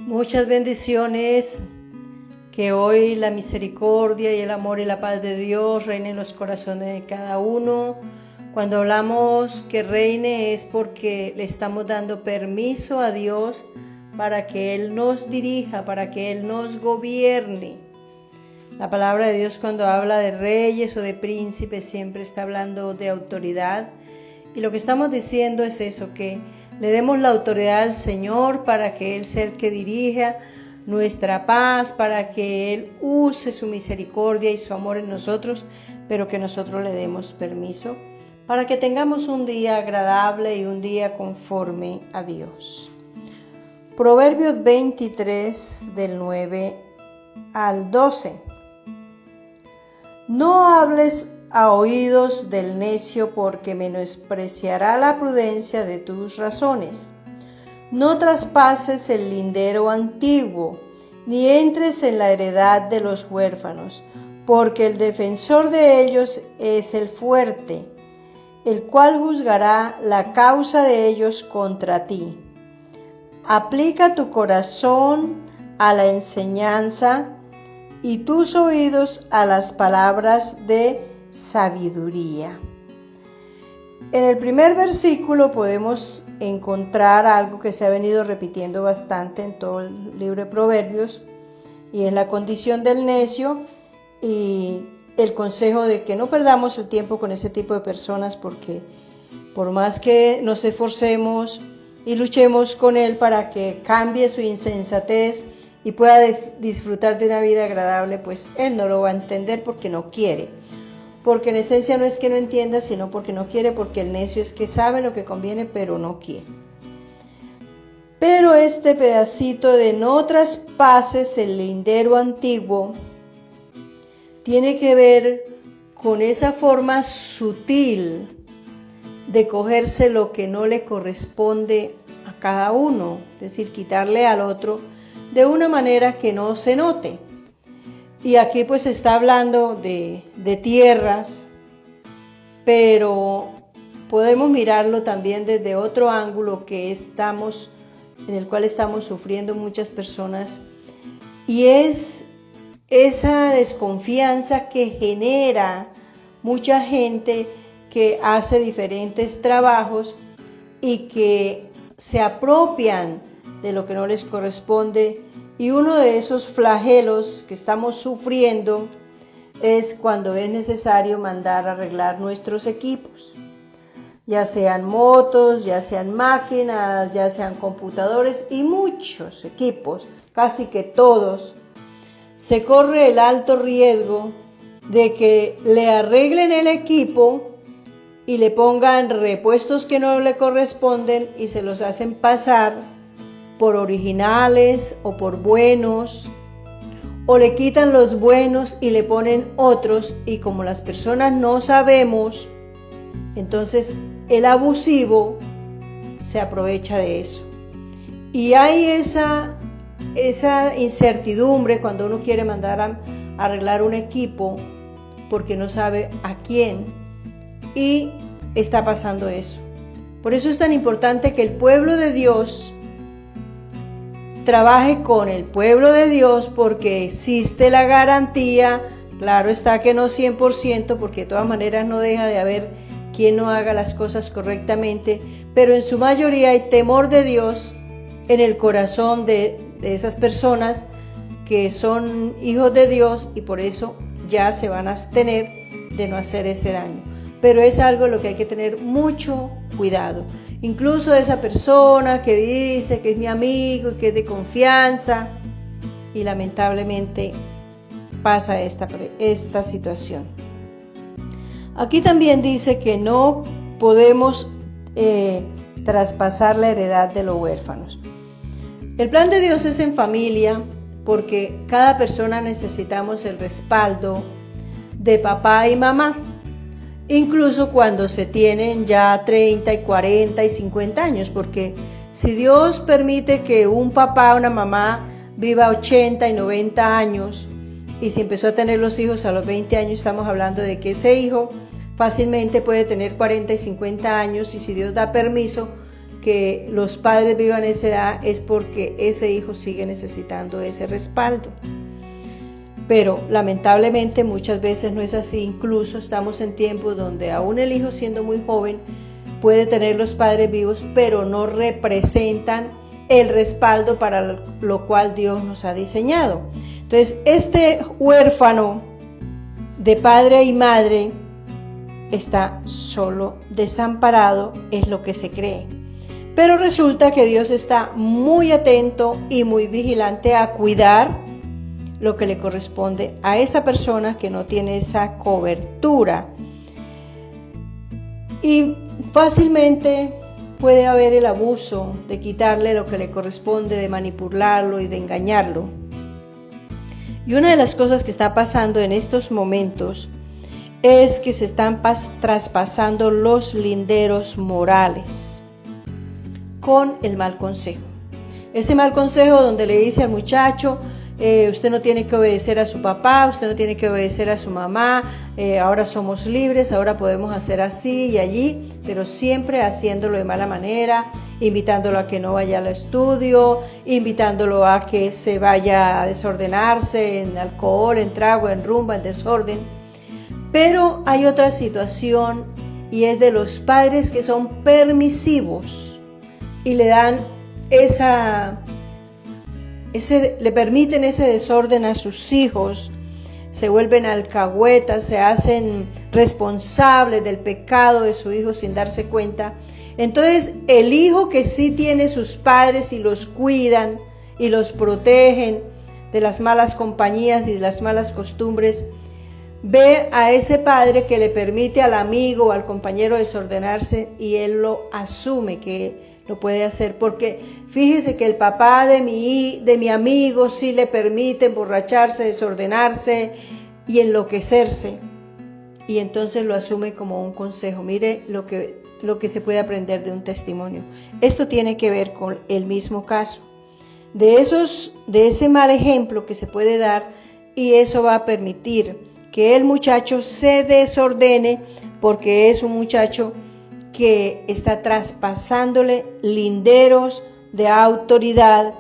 Muchas bendiciones, que hoy la misericordia y el amor y la paz de Dios reinen en los corazones de cada uno. Cuando hablamos que reine es porque le estamos dando permiso a Dios para que Él nos dirija, para que Él nos gobierne. La palabra de Dios cuando habla de reyes o de príncipes siempre está hablando de autoridad. Y lo que estamos diciendo es eso, que le demos la autoridad al Señor para que Él sea el que dirija nuestra paz, para que Él use su misericordia y su amor en nosotros, pero que nosotros le demos permiso para que tengamos un día agradable y un día conforme a Dios. Proverbios 23 del 9 al 12. No hables a oídos del necio, porque menospreciará la prudencia de tus razones. No traspases el lindero antiguo, ni entres en la heredad de los huérfanos, porque el defensor de ellos es el fuerte, el cual juzgará la causa de ellos contra ti. Aplica tu corazón a la enseñanza y tus oídos a las palabras de sabiduría. En el primer versículo podemos encontrar algo que se ha venido repitiendo bastante en todo el libro de Proverbios, y es la condición del necio y el consejo de que no perdamos el tiempo con ese tipo de personas, porque por más que nos esforcemos y luchemos con él para que cambie su insensatez y pueda disfrutar de una vida agradable, pues él no lo va a entender porque no quiere. Porque en esencia no es que no entienda, sino porque no quiere, porque el necio es que sabe lo que conviene, pero no quiere. Pero este pedacito de no traspases el lindero antiguo tiene que ver con esa forma sutil de cogerse lo que no le corresponde a cada uno, es decir, quitarle al otro de una manera que no se note. Y aquí pues está hablando de tierras, pero podemos mirarlo también desde otro ángulo en el cual estamos sufriendo muchas personas, y es esa desconfianza que genera mucha gente que hace diferentes trabajos y que se apropian de lo que no les corresponde. Y uno de esos flagelos que estamos sufriendo es cuando es necesario mandar a arreglar nuestros equipos, ya sean motos, ya sean máquinas, ya sean computadores y muchos equipos, casi que todos. Se corre el alto riesgo de que le arreglen el equipo y le pongan repuestos que no le corresponden y se los hacen pasar por originales o por buenos, o le quitan los buenos y le ponen otros, y como las personas no sabemos, entonces el abusivo se aprovecha de eso. Y hay esa incertidumbre cuando uno quiere mandar a arreglar un equipo porque no sabe a quién, y está pasando eso. Por eso es tan importante que el pueblo de Dios trabaje con el pueblo de Dios, porque existe la garantía, claro está que no 100%, porque de todas maneras no deja de haber quien no haga las cosas correctamente, pero en su mayoría hay temor de Dios en el corazón de esas personas que son hijos de Dios, y por eso ya se van a abstener de no hacer ese daño. Pero es algo en lo que hay que tener mucho cuidado. Incluso esa persona que dice que es mi amigo y que es de confianza, y lamentablemente pasa esta situación. Aquí también dice que no podemos traspasar la heredad de los huérfanos. El plan de Dios es en familia, porque cada persona necesitamos el respaldo de papá y mamá. Incluso cuando se tienen ya 30 y 40 y 50 años, porque si Dios permite que un papá o una mamá viva 80 y 90 años, y si empezó a tener los hijos a los 20 años, estamos hablando de que ese hijo fácilmente puede tener 40 y 50 años, y si Dios da permiso, que los padres vivan esa edad es porque ese hijo sigue necesitando ese respaldo. Pero lamentablemente muchas veces no es así. Incluso estamos en tiempos donde aún el hijo, siendo muy joven, puede tener los padres vivos, pero no representan el respaldo para lo cual Dios nos ha diseñado. Entonces, este huérfano de padre y madre está solo, desamparado, es lo que se cree. Pero resulta que Dios está muy atento y muy vigilante a cuidar lo que le corresponde a esa persona que no tiene esa cobertura. Y fácilmente puede haber el abuso de quitarle lo que le corresponde, de manipularlo y de engañarlo. Y una de las cosas que está pasando en estos momentos es que se están traspasando los linderos morales con el mal consejo. Ese mal consejo donde le dice al muchacho, usted no tiene que obedecer a su papá, usted no tiene que obedecer a su mamá, ahora somos libres, ahora podemos hacer así y allí, pero siempre haciéndolo de mala manera, invitándolo a que no vaya al estudio, invitándolo a que se vaya a desordenarse en alcohol, en trago, en rumba, en desorden. Pero hay otra situación y es de los padres que son permisivos y le dan le permiten ese desorden a sus hijos, se vuelven alcahuetas, se hacen responsables del pecado de su hijo sin darse cuenta. Entonces el hijo que sí tiene sus padres y los cuidan y los protegen de las malas compañías y de las malas costumbres, ve a ese padre que le permite al amigo o al compañero desordenarse y él lo asume que lo puede hacer, porque fíjese que el papá de mi amigo sí le permite emborracharse, desordenarse y enloquecerse, y entonces lo asume como un consejo. Mire lo que se puede aprender de un testimonio. Esto tiene que ver con el mismo caso, de ese mal ejemplo que se puede dar, y eso va a permitir que el muchacho se desordene, porque es un muchacho que está traspasándole linderos de autoridad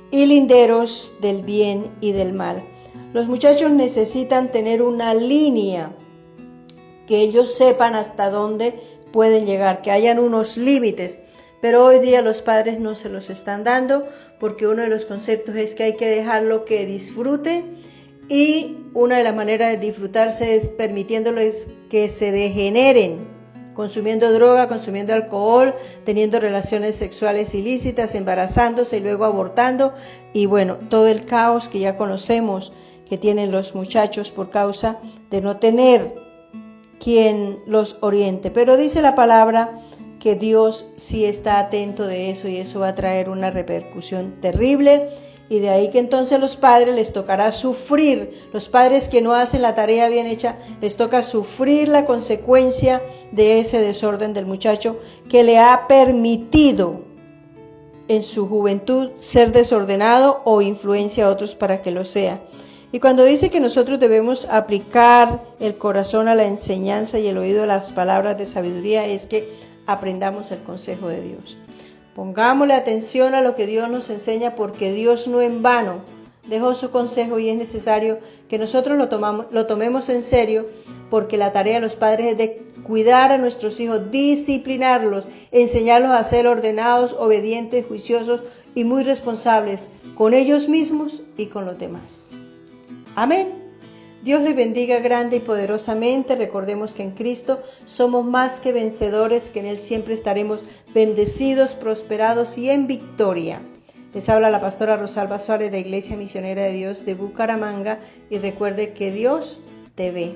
y linderos del bien y del mal. Los muchachos necesitan tener una línea, que ellos sepan hasta dónde pueden llegar, que hayan unos límites, pero hoy día los padres no se los están dando, porque uno de los conceptos es que hay que dejarlo que disfrute, y una de las maneras de disfrutarse es permitiéndoles que se degeneren, consumiendo droga, consumiendo alcohol, teniendo relaciones sexuales ilícitas, embarazándose y luego abortando, y bueno, todo el caos que ya conocemos que tienen los muchachos por causa de no tener quien los oriente. Pero dice la palabra que Dios sí está atento de eso, y eso va a traer una repercusión terrible. Y de ahí que entonces los padres les tocará sufrir, los padres que no hacen la tarea bien hecha, les toca sufrir la consecuencia de ese desorden del muchacho que le ha permitido en su juventud ser desordenado o influencia a otros para que lo sea. Y cuando dice que nosotros debemos aplicar el corazón a la enseñanza y el oído a las palabras de sabiduría, es que aprendamos el consejo de Dios. Pongámosle atención a lo que Dios nos enseña, porque Dios no en vano dejó su consejo, y es necesario que nosotros lo tomemos en serio, porque la tarea de los padres es de cuidar a nuestros hijos, disciplinarlos, enseñarlos a ser ordenados, obedientes, juiciosos y muy responsables con ellos mismos y con los demás. Amén. Dios les bendiga grande y poderosamente. Recordemos que en Cristo somos más que vencedores, que en Él siempre estaremos bendecidos, prosperados y en victoria. Les habla la pastora Rosalba Suárez de Iglesia Misionera de Dios de Bucaramanga, y recuerde que Dios te ve.